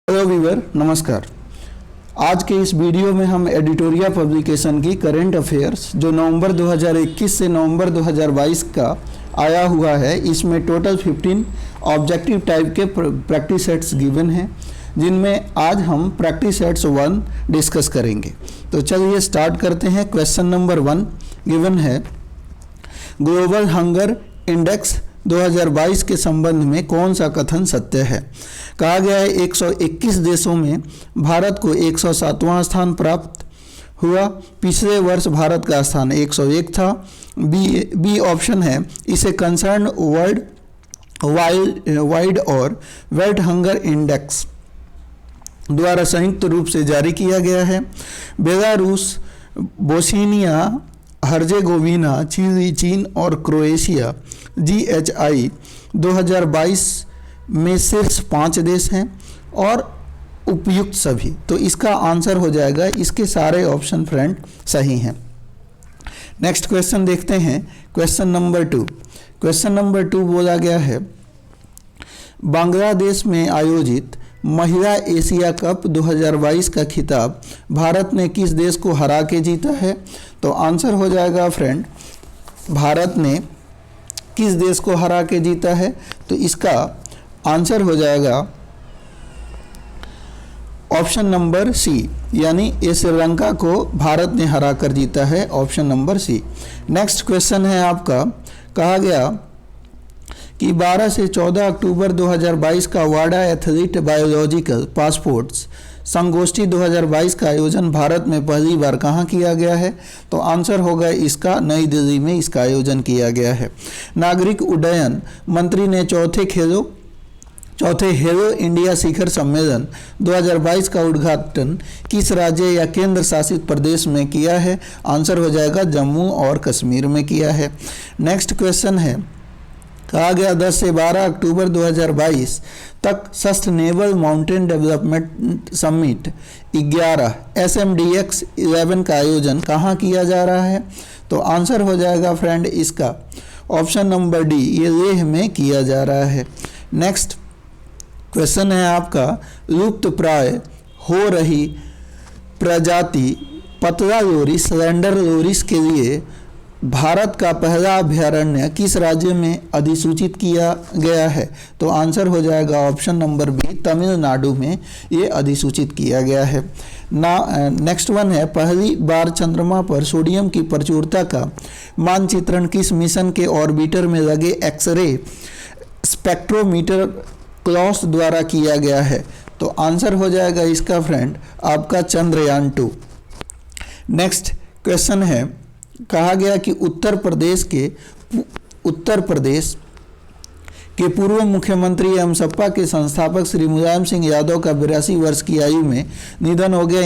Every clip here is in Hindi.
हेलो व्यूअर, नमस्कार। आज के इस वीडियो में हम एडिटोरिया पब्लिकेशन की करंट अफेयर्स जो नवंबर 2021 से नवंबर 2022 का आया हुआ है, इसमें टोटल 15 ऑब्जेक्टिव टाइप के प्रैक्टिस सेट्स गिवन हैं, जिनमें आज हम प्रैक्टिस सेट्स 1 डिस्कस करेंगे। तो चलिए स्टार्ट करते हैं। क्वेश्चन नंबर 1 गिवन है, ग्लोबल हंगर इंडेक्स 2022 के संबंध में कौन सा कथन सत्य है। कहा गया है 121 देशों में भारत को 107वां स्थान प्राप्त हुआ। पिछले वर्ष भारत का स्थान 101 था। बी ऑप्शन है, इसे कंसर्न वर्ल्ड वाइड और वर्ल्ड हंगर इंडेक्स द्वारा संयुक्त रूप से जारी किया गया है। बेलारूस, बोस्निया हर्जेगोविना, चिली, चीन और क्रोएशिया GHI 2022 में शीर्ष 5 देश हैं और उपयुक्त सभी। तो इसका आंसर हो जाएगा, इसके सारे ऑप्शन फ्रेंड सही हैं। नेक्स्ट क्वेश्चन देखते हैं। Question number 2। क्वेश्चन नंबर 2 बोला गया है, बांग्लादेश में आयोजित महिला एशिया कप 2022 का खिताब भारत ने किस देश को हरा के जीता है। तो आंसर हो जाएगा फ्रेंड, भारत ने किस देश को हरा के जीता है। तो इसका आंसर हो जाएगा ऑप्शन नंबर सी, यानी श्रीलंका को भारत ने हरा कर जीता है, option number C. Next question है आपका, कहा गया कि 12 से 14 अक्टूबर 2022 का वाडा एथलीट बायोलॉजिकल पासपोर्ट्स संगोष्ठी 2022 का आयोजन भारत में पहली बार कहाँ किया गया है। तो आंसर होगा इसका, नई दिल्ली में इसका आयोजन किया गया है। नागरिक उड्डयन मंत्री ने चौथे हेलो इंडिया शिखर सम्मेलन 2022 का उद्घाटन किस राज्य या केंद्र शासित प्रदेश में किया है। आंसर हो जाएगा जम्मू और कश्मीर में किया है। नेक्स्ट क्वेश्चन है, कहा गया 10 से 12 अक्टूबर 2022 तक sustainable mountain development summit 11 SMDX 11 का आयोजन कहाँ किया जा रहा है। तो आंसर हो जाएगा फ्रेंड इसका ऑप्शन नंबर डी, ये लेह में किया जा रहा है। नेक्स्ट क्वेश्चन है आपका, लुप्त प्राय हो रही प्रजाति पतला लोरिस स्लेंडर लोरिस के लिए भारत का पहला अभयारण्य किस राज्य में अधिसूचित किया गया है। तो आंसर हो जाएगा ऑप्शन नंबर बी, तमिलनाडु में ये अधिसूचित किया गया है। नेक्स्ट वन है, पहली बार चंद्रमा पर सोडियम की प्रचुरता का मानचित्रण किस मिशन के ऑर्बिटर में लगे एक्सरे स्पेक्ट्रोमीटर क्लॉस द्वारा किया गया है। तो आंसर हो जाएगा इसका फ्रेंड आपका चंद्रयान 2। नेक्स्ट क्वेश्चन है, कहा गया कि उत्तर प्रदेश के पूर्व मुख्यमंत्री एवं सपा के संस्थापक श्री मुलायम सिंह यादव का 82 वर्ष की आयु में निधन हो गया।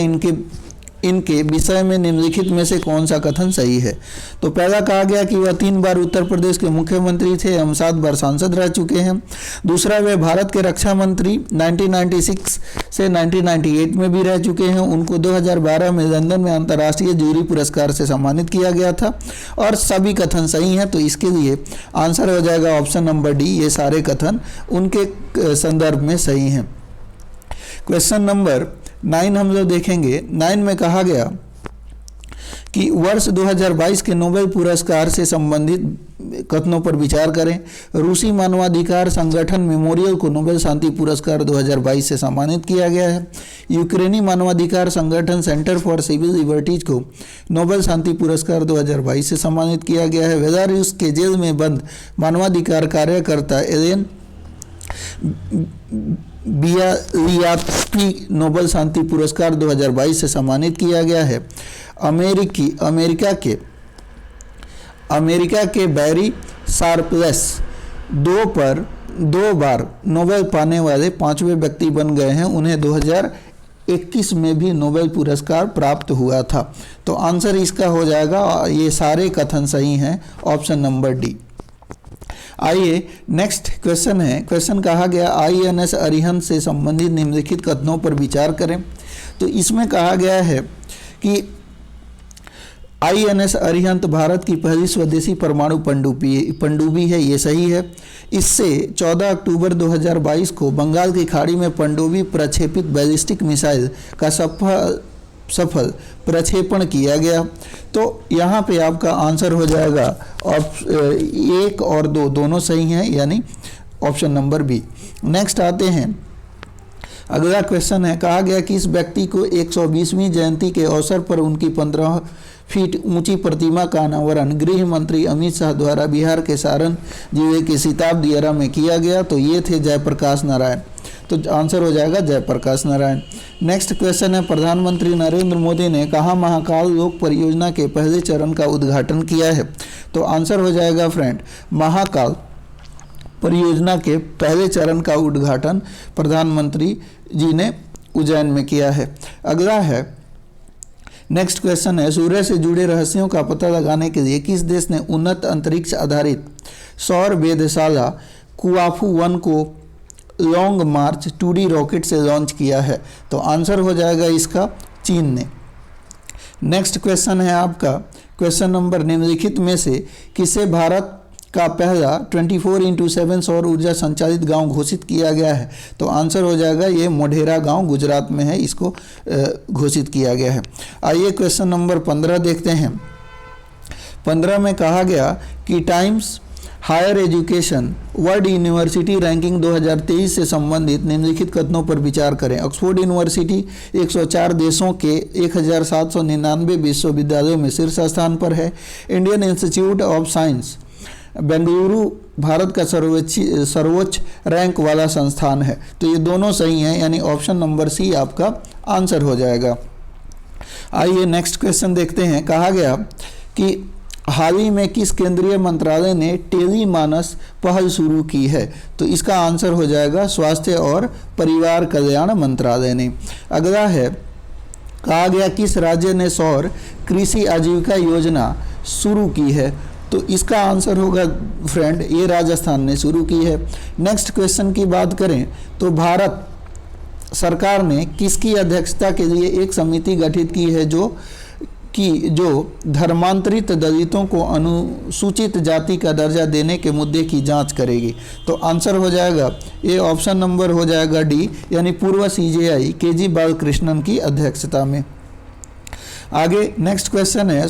इनके विषय में निम्नलिखित में से कौन सा कथन सही है। तो पहला कहा गया कि वह 3 बार उत्तर प्रदेश के मुख्यमंत्री थे एवं 7 बार सांसद रह चुके हैं। दूसरा, वे भारत के रक्षा मंत्री 1996 से 1998 में भी रह चुके हैं। उनको 2012 में लंदन में अंतर्राष्ट्रीय जूरी पुरस्कार से सम्मानित किया गया था। और सभी कथन सही हैं, तो इसके लिए आंसर हो जाएगा ऑप्शन नंबर डी, ये सारे कथन उनके संदर्भ में सही हैं। क्वेश्चन नंबर 9 हम लोग देखेंगे। 9 में कहा गया कि वर्ष 2022 के नोबेल पुरस्कार से संबंधित कथनों पर विचार करें। रूसी मानवाधिकार संगठन मेमोरियल को नोबेल शांति पुरस्कार 2022 से सम्मानित किया गया है। यूक्रेनी मानवाधिकार संगठन सेंटर फॉर सिविल लिबर्टीज को नोबेल शांति पुरस्कार 2022 से सम्मानित किया गया है। बेलारूस के जेल में बंद मानवाधिकार कार्यकर्ता एलेन बियालियात्स्की नोबेल शांति पुरस्कार 2022 से सम्मानित किया गया है। अमेरिका के बैरी शार्पलेस 2 बार नोबेल पाने वाले 5वें व्यक्ति बन गए हैं। उन्हें 2021 में भी नोबेल पुरस्कार प्राप्त हुआ था। तो आंसर इसका हो जाएगा, ये सारे कथन सही हैं, ऑप्शन नंबर डी। आइए नेक्स्ट क्वेश्चन है। क्वेश्चन कहा गया, INS अरिहंत से संबंधित निम्नलिखित कथनों पर विचार करें। तो इसमें कहा गया है कि INS अरिहंत भारत की पहली स्वदेशी परमाणु पनडुब्बी है, ये सही है। इससे 14 अक्टूबर 2022 को बंगाल की खाड़ी में पनडुब्बी प्रक्षेपित बैलिस्टिक मिसाइल का सफल प्रक्षेपण किया गया। तो यहाँ पे आपका आंसर हो जाएगा 1 और 2 दोनों सही हैं, यानी ऑप्शन नंबर बी। नेक्स्ट आते हैं, अगला क्वेश्चन है, कहा गया कि इस व्यक्ति को 120वीं जयंती के अवसर पर उनकी 15 फीट ऊंची प्रतिमा का अनावरण गृह मंत्री अमित शाह द्वारा बिहार के सारण जिले के सिताब दियारा में किया गया। तो ये थे जयप्रकाश नारायण, तो आंसर हो जाएगा जयप्रकाश नारायण। नेक्स्ट क्वेश्चन है, प्रधानमंत्री नरेंद्र मोदी ने कहाँ महाकाल लोक परियोजना के पहले चरण का उद्घाटन किया है? तो आंसर हो जाएगा फ्रेंड, महाकाल परियोजना के पहले चरण का उद्घाटन प्रधानमंत्री जी ने उज्जैन में किया है। अगला है, नेक्स्ट क्वेश्चन है, सूर्य से जुड़े रहस्यों का पता लगाने के लिए किस देश ने उन्नत अंतरिक्ष आधारित सौर वेधशाला कुआफू 1 को लॉन्ग मार्च 2D रॉकेट से लॉन्च किया है? तो आंसर हो जाएगा इसका चीन ने। नेक्स्ट क्वेश्चन है आपका, क्वेश्चन नंबर, निम्नलिखित में से किसे भारत का पहला 24x7 सौर ऊर्जा संचालित गांव घोषित किया गया है? तो आंसर हो जाएगा ये मोढेरा गांव गुजरात में है, इसको घोषित किया गया है। आइए क्वेश्चन नंबर 15 देखते हैं। 15 में कहा गया कि Times higher education world university ranking 2023 से संबंधित निम्नलिखित कथनों पर विचार करें। ऑक्सफोर्ड यूनिवर्सिटी 104 देशों के 1799 विश्वविद्यालयों में शीर्ष स्थान पर है। Indian institute of science Bengaluru Bharat का सर्वोच्च रैंक वाला संस्थान है। तो ये दोनों सही हैं, यानी ऑप्शन नंबर सी आपका आंसर हो जाएगा। आइए नेक्स्ट क्वेश्चन देखते हैं। कहा गया कि हाल ही में किस केंद्रीय मंत्रालय ने टेलीमानस पहल शुरू की है? तो इसका आंसर हो जाएगा स्वास्थ्य और परिवार कल्याण मंत्रालय ने। अगला है, कहा गया किस राज्य ने सौर कृषि आजीविका योजना शुरू की है? तो इसका आंसर होगा फ्रेंड, ये राजस्थान ने शुरू की है। नेक्स्ट क्वेश्चन की बात करें तो भारत सरकार ने किसकी अध्यक्षता के लिए एक समिति गठित की है जो धर्मांतरित दलितों को अनुसूचित जाति का दर्जा देने के मुद्दे की जांच करेगी? तो आंसर हो जाएगा ये ऑप्शन नंबर हो जाएगा डी, यानी पूर्व CJI KG बालकृष्णन की अध्यक्षता में। आगे नेक्स्ट क्वेश्चन है,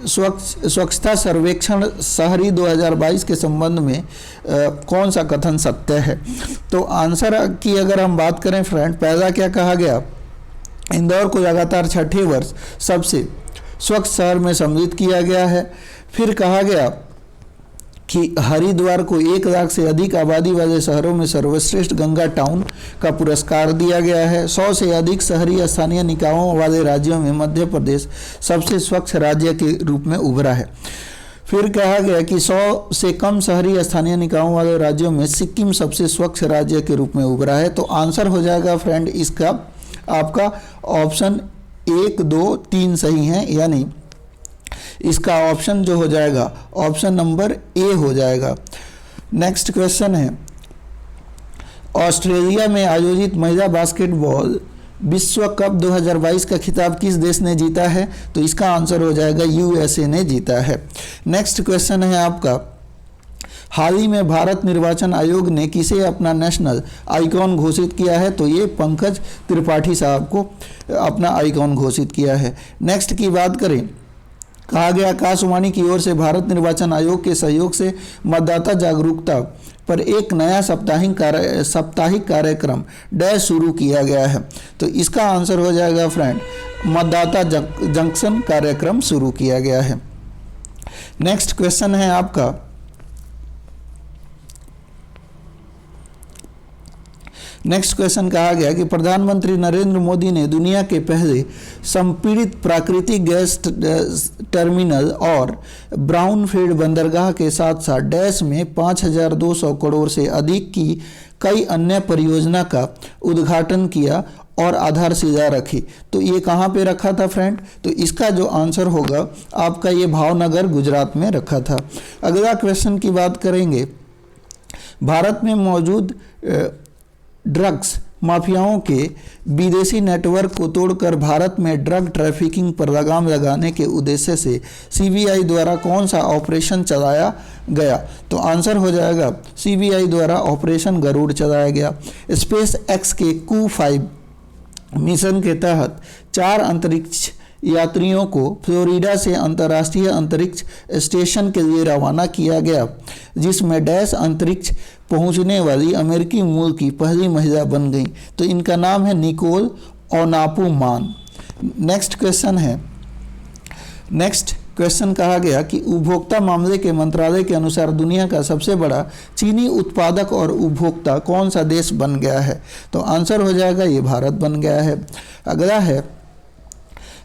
स्वच्छता सर्वेक्षण शहरी 2022 के संबंध में कौन सा कथन सत्य है? तो आंसर की अगर हम बात करें फ्रेंड, पहला क्या कहा गया, इंदौर को लगातार 6ठे वर्ष सबसे स्वच्छ शहर में सम्मिलित किया गया है। फिर कहा गया कि हरिद्वार को 1 लाख से अधिक आबादी वाले शहरों में सर्वश्रेष्ठ गंगा टाउन का पुरस्कार दिया गया है। 100 से अधिक शहरी स्थानीय निकायों वाले राज्यों में मध्य प्रदेश सबसे स्वच्छ राज्य के रूप में उभरा है। फिर कहा गया कि 100 से कम शहरी स्थानीय निकायों वाले राज्यों में सिक्किम सबसे स्वच्छ राज्य के रूप में उभरा है। तो आंसर हो जाएगा फ्रेंड इसका आपका ऑप्शन 1, 2, 3 सही है, यानी इसका ऑप्शन जो हो जाएगा ऑप्शन नंबर ए हो जाएगा। नेक्स्ट क्वेश्चन है, ऑस्ट्रेलिया में आयोजित महिला बास्केटबॉल विश्व कप 2022 का खिताब किस देश ने जीता है? तो इसका आंसर हो जाएगा USA ने जीता है। नेक्स्ट क्वेश्चन है आपका, हाल ही में भारत निर्वाचन आयोग ने किसे अपना नेशनल आइकॉन घोषित किया है? तो ये पंकज त्रिपाठी साहब को अपना आइकॉन घोषित किया है। नेक्स्ट की बात करें, कहा गया आकाशवाणी की ओर से भारत निर्वाचन आयोग के सहयोग से मतदाता जागरूकता पर एक नया साप्ताहिक कार्यक्रम डैश शुरू किया गया है। तो इसका आंसर हो जाएगा फ्रेंड, मतदाता जंक्शन कार्यक्रम शुरू किया गया है। नेक्स्ट क्वेश्चन है आपका, नेक्स्ट क्वेश्चन कहा गया कि प्रधानमंत्री नरेंद्र मोदी ने दुनिया के पहले संपीड़ित प्राकृतिक गैस टर्मिनल और ब्राउनफील्ड बंदरगाह के साथ साथ डैश में 5200 करोड़ से अधिक की कई अन्य परियोजना का उद्घाटन किया और आधारशिला रखी। तो ये कहाँ पे रखा था फ्रेंड? तो इसका जो आंसर होगा आपका ये भावनगर गुजरात में रखा था। अगला क्वेश्चन की बात करेंगे, भारत में मौजूद ड्रग्स माफियाओं के विदेशी नेटवर्क को तोड़कर भारत में ड्रग ट्रैफिकिंग पर लगाम लगाने के उद्देश्य से सीबीआई द्वारा कौन सा ऑपरेशन चलाया गया? तो आंसर हो जाएगा सीबीआई द्वारा ऑपरेशन गरुड़ चलाया गया। स्पेस एक्स के Ku-5 मिशन के तहत 4 अंतरिक्ष यात्रियों को फ्लोरिडा से अंतर्राष्ट्रीय अंतरिक्ष स्टेशन के लिए रवाना किया गया, जिसमें डैश अंतरिक्ष पहुंचने वाली अमेरिकी मूल की पहली महिला बन गई। तो इनका नाम है निकोल ओनापुमान। नेक्स्ट क्वेश्चन कहा गया कि उपभोक्ता मामले के मंत्रालय के अनुसार दुनिया का सबसे बड़ा चीनी उत्पादक और उपभोक्ता कौन सा देश बन गया है? तो आंसर हो जाएगा ये भारत बन गया है। अगला है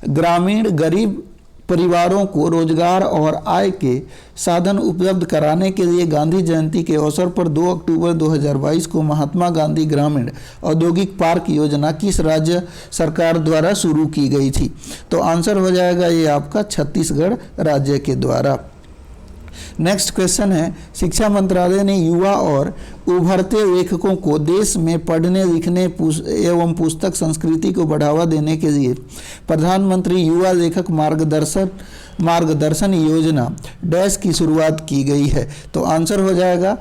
ग्रामीण गरीब परिवारों को रोजगार और आय के साधन उपलब्ध कराने के लिए गांधी जयंती के अवसर पर 2 अक्टूबर 2022 को महात्मा गांधी ग्रामीण औद्योगिक पार्क योजना किस राज्य सरकार द्वारा शुरू की गई थी? तो आंसर हो जाएगा ये आपका छत्तीसगढ़ राज्य के द्वारा। नेक्स्ट क्वेश्चन है शिक्षा मंत्रालय ने युवा और उभरते लेखकों को देश में पढ़ने लिखने एवं पुस्तक संस्कृति को बढ़ावा देने के लिए प्रधानमंत्री युवा लेखक मार्गदर्शन योजना डैश की शुरुआत की गई है। तो आंसर हो जाएगा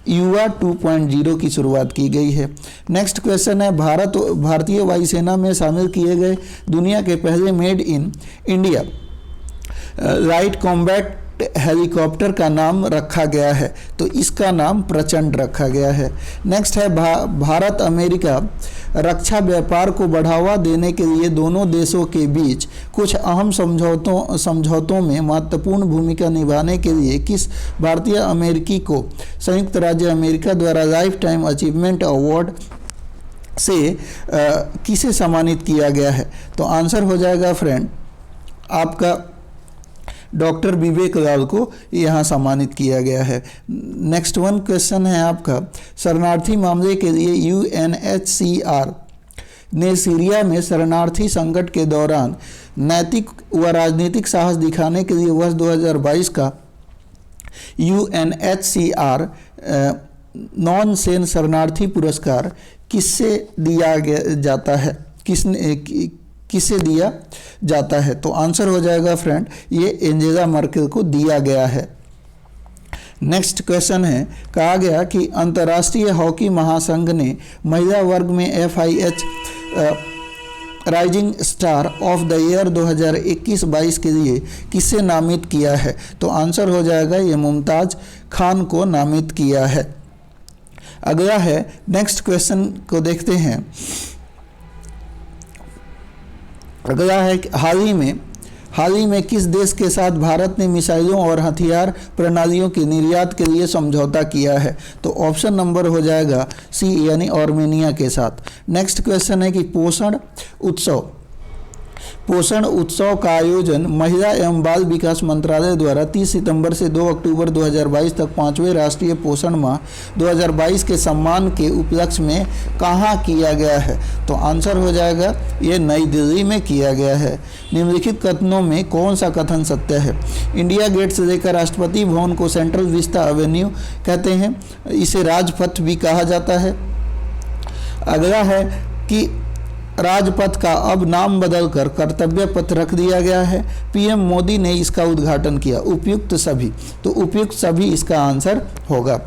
युवा 2.0 की शुरुआत की गई है। नेक्स्ट क्वेश्चन है भारतीय वायुसेना में शामिल किए गए दुनिया के पहले made in India light combat helicopter का नाम रखा गया है। तो इसका नाम प्रचंड रखा गया है। नेक्स्ट है भारत अमेरिका रक्षा व्यापार को बढ़ावा देने के लिए दोनों देशों के बीच कुछ अहम समझौतों में महत्वपूर्ण भूमिका निभाने के लिए किस भारतीय अमेरिकी को संयुक्त राज्य अमेरिका द्वारा लाइफ टाइम अचीवमेंट अवार्ड से किसे सम्मानित किया गया है? तो आंसर हो जाएगा फ्रेंड आपका डॉक्टर विवेक लाल को यहाँ सम्मानित किया गया है। नेक्स्ट क्वेश्चन है आपका शरणार्थी मामले के लिए UNHCR ने सीरिया में शरणार्थी संकट के दौरान नैतिक व राजनीतिक साहस दिखाने के लिए वर्ष 2022 का UNHCR नॉन सेन शरणार्थी पुरस्कार किससे दिया जाता है? किसे दिया जाता है? तो आंसर हो जाएगा फ्रेंड ये एंजेला मर्केल को दिया गया है। नेक्स्ट क्वेश्चन है कहा गया कि अंतर्राष्ट्रीय हॉकी महासंघ ने महिला वर्ग में FIH rising star of the year 2021-22 के लिए किसे नामित किया है? तो आंसर हो जाएगा ये मुमताज खान को नामित किया है। अगला है नेक्स्ट क्वेश्चन को देखते हैं। अगला है हाल ही में किस देश के साथ भारत ने मिसाइलों और हथियार प्रणालियों के निर्यात के लिए समझौता किया है? तो ऑप्शन नंबर हो जाएगा सी यानी आर्मेनिया के साथ। नेक्स्ट क्वेश्चन है कि पोषण उत्सव का आयोजन महिला एवं बाल विकास मंत्रालय द्वारा 30 सितंबर से 2 अक्टूबर 2022 तक 5वें राष्ट्रीय पोषण माह 2022 के सम्मान के उपलक्ष्य में कहाँ किया गया है? तो आंसर हो जाएगा ये नई दिल्ली में किया गया है। निम्नलिखित कथनों में कौन सा कथन सत्य है? इंडिया गेट से लेकर राष्ट्रपति भवन को सेंट्रल विस्ता एवेन्यू कहते हैं, इसे राजपथ भी कहा जाता है। अगला है कि राजपथ का अब नाम बदलकर कर्तव्य पथ रख दिया गया है। PM मोदी ने इसका उद्घाटन किया। उपयुक्त सभी, तो उपयुक्त सभी इसका आंसर होगा।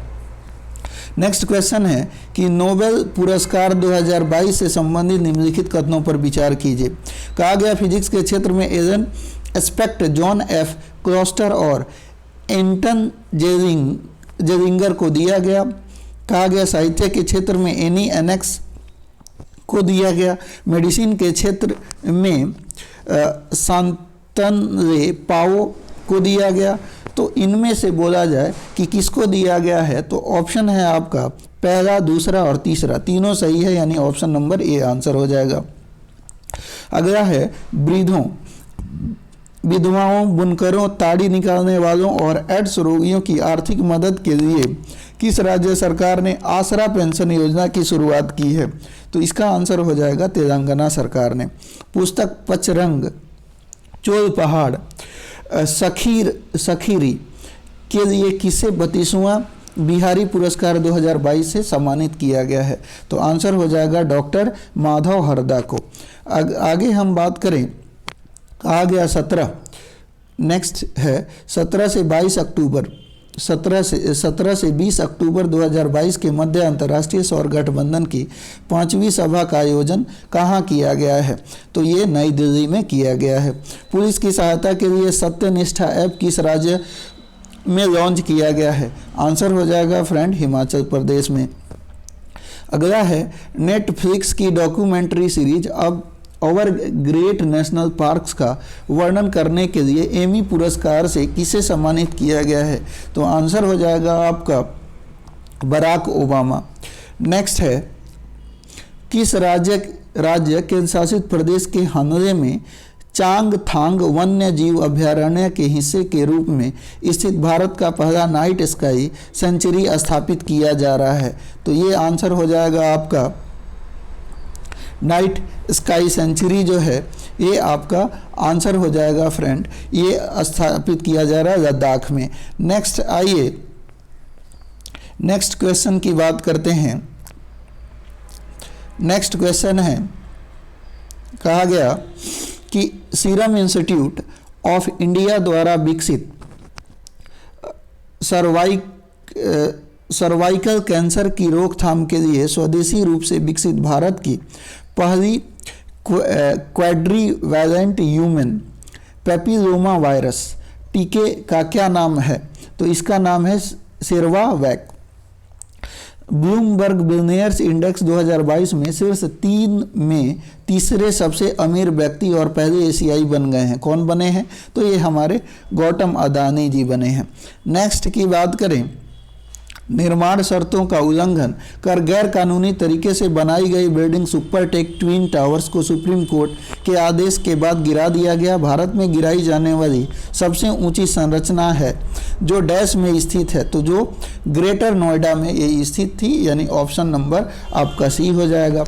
नेक्स्ट क्वेश्चन है कि नोबेल पुरस्कार 2022 से संबंधित निम्नलिखित कथनों पर विचार कीजिए। कहा गया फिजिक्स के क्षेत्र में एलन एस्पेक्ट, जॉन F क्लॉस्टर और एंटन जेरिंगर को दिया गया। कहा गया साहित्य के क्षेत्र में एनी एनेक्स को दिया गया। मेडिसिन के क्षेत्र में सांतनरे पाओ को दिया गया। तो इनमें से बोला जाए कि किसको दिया गया है, तो ऑप्शन है आपका पहला, दूसरा और तीसरा, तीनों सही है, यानी ऑप्शन नंबर ए आंसर हो जाएगा। अगला है विधवाओं, बुनकरों, ताड़ी निकालने वालों और एड्स रोगियों की आर्थिक मदद के लिए किस राज्य सरकार ने आसरा पेंशन योजना की शुरुआत की है? तो इसका आंसर हो जाएगा तेलंगाना सरकार ने। पुस्तक पचरंग, चोल पहाड़, सखीरी के लिए किसे 32वां बिहारी पुरस्कार 2022 से सम्मानित किया गया है? तो आंसर हो जाएगा डॉक्टर माधव हरदा को। आगे हम बात करें, कहा गया 17, नेक्स्ट है 17 से 20 अक्टूबर 2022 के मध्य अंतर्राष्ट्रीय सौर गठबंधन की 5वीं सभा का आयोजन कहाँ किया गया है? तो ये नई दिल्ली में किया गया है। पुलिस की सहायता के लिए सत्यनिष्ठा ऐप किस राज्य में लॉन्च किया गया है? आंसर हो जाएगा फ्रेंड हिमाचल प्रदेश में। अगला है नेटफ्लिक्स की डॉक्यूमेंट्री सीरीज अब ओवर ग्रेट नेशनल पार्क्स का वर्णन करने के लिए एमी पुरस्कार से किसे सम्मानित किया गया है? तो आंसर हो जाएगा आपका बराक ओबामा। नेक्स्ट है किस राज्य केंद्र शासित प्रदेश के हानले में चांगथांग वन्य जीव अभयारण्य के हिस्से के रूप में स्थित भारत का पहला नाइट स्काई सेंचुरी स्थापित किया जा रहा है? तो ये आंसर हो जाएगा आपका नाइट स्काई सेंचुरी जो है ये आपका आंसर हो जाएगा फ्रेंड, ये स्थापित किया जा रहा है लद्दाख में। नेक्स्ट आइए नेक्स्ट क्वेश्चन की बात करते हैं। नेक्स्ट क्वेश्चन है, कहा गया कि सीरम इंस्टीट्यूट ऑफ इंडिया द्वारा विकसित सर्वाइकल कैंसर की रोकथाम के लिए स्वदेशी रूप से विकसित भारत की पहली क्वाड्रीवैलेंट ह्यूमन पेपिलोमा वायरस टीके का क्या नाम है? तो इसका नाम है सेरवावैक। ब्लूमबर्ग बिलियनियर्स इंडेक्स 2022 में शीर्ष 3 में तीसरे सबसे अमीर व्यक्ति और पहले एशियाई बन गए हैं। कौन बने हैं? तो ये हमारे गौतम अदानी जी बने हैं। नेक्स्ट की बात करें, निर्माण शर्तों का उल्लंघन कर गैर कानूनी तरीके से बनाई गई बिल्डिंग सुपरटेक ट्विन टावर्स को सुप्रीम कोर्ट के आदेश के बाद गिरा दिया गया। भारत में गिराई जाने वाली सबसे ऊंची संरचना है जो डैश में स्थित है, तो जो ग्रेटर नोएडा में ये स्थित थी, यानी ऑप्शन नंबर आपका सी हो जाएगा।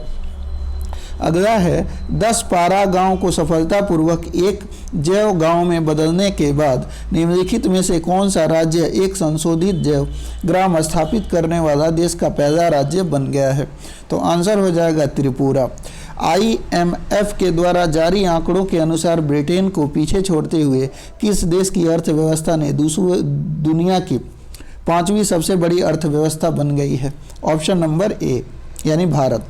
अगला है 10 पारा गांव को सफलतापूर्वक एक जैव गांव में बदलने के बाद निम्नलिखित में से कौन सा राज्य एक संशोधित जैव ग्राम स्थापित करने वाला देश का पहला राज्य बन गया है? तो आंसर हो जाएगा त्रिपुरा। IMF के द्वारा जारी आंकड़ों के अनुसार ब्रिटेन को पीछे छोड़ते हुए किस देश की अर्थव्यवस्था ने दुनिया की 5वीं सबसे बड़ी अर्थव्यवस्था बन गई है? ऑप्शन नंबर ए यानी भारत।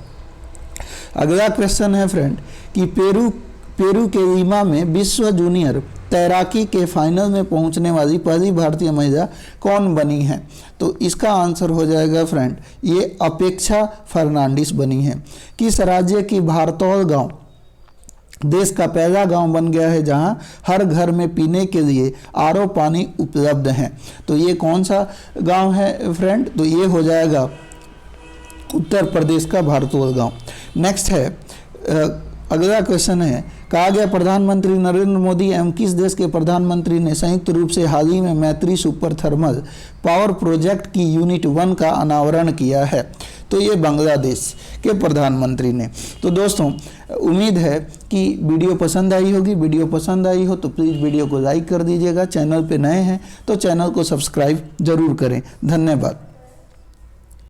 अगला क्वेश्चन है फ्रेंड कि पेरू के लीमा में विश्व जूनियर तैराकी के फाइनल में पहुंचने वाली पहली भारतीय महिला कौन बनी है? तो इसका आंसर हो जाएगा फ्रेंड, ये अपेक्षा फर्नांडिस बनी है। किस राज्य की भारतौल गांव देश का पहला गांव बन गया है जहां हर घर में पीने के लिए RO पानी उपलब्ध है? तो ये कौन सा गांव है फ्रेंड? तो ये हो जाएगा उत्तर प्रदेश का भारतौल गांव। नेक्स्ट है अगला क्वेश्चन है, कहा गया प्रधानमंत्री नरेंद्र मोदी एवं किस देश के प्रधानमंत्री ने संयुक्त रूप से हाल ही में मैत्री सुपर थर्मल पावर प्रोजेक्ट की यूनिट 1 का अनावरण किया है? तो ये बांग्लादेश के प्रधानमंत्री ने। तो दोस्तों उम्मीद है कि वीडियो पसंद आई होगी। वीडियो पसंद आई हो तो प्लीज़ वीडियो को लाइक कर दीजिएगा। चैनल पे नए हैं तो चैनल को सब्सक्राइब जरूर करें। धन्यवाद।